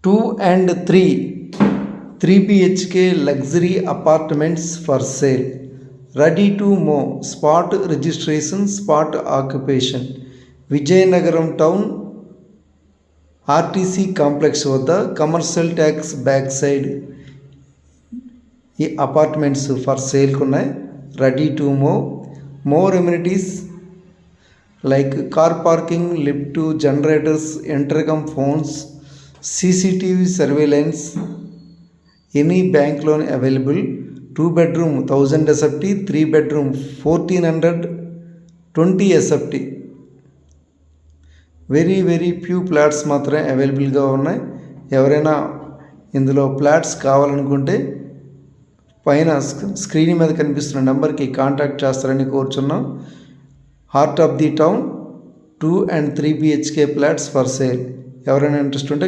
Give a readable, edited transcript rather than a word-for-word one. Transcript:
2 and 3 BHK luxury apartments for sale. Ready to move. Spot registration, spot occupation. Vijayanagaram town RTC complex వద్ద commercial tax back side ఈ apartments for సేల్కి ఉన్నాయి. Ready to move. More amenities like car parking, lift, generators, intercom phones, CCTV surveillance, any bank loan available. 2 bedroom 1000 SFT, 3 bedroom 1420 SFT. Very few plots మాత్రమే అవైలబుల్గా ఉన్నాయి. ఎవరైనా ఇందులో plots కావాలనుకుంటే పైన స్క్రీన్ మీద కనిపిస్తున్న నెంబర్కి కాంటాక్ట్ చేస్తారని కోరుచున్నాం. Heart of the town 2 and 3 BHK flats for sale. ఎవరైనా ఇంట్రెస్ట్ ఉంటే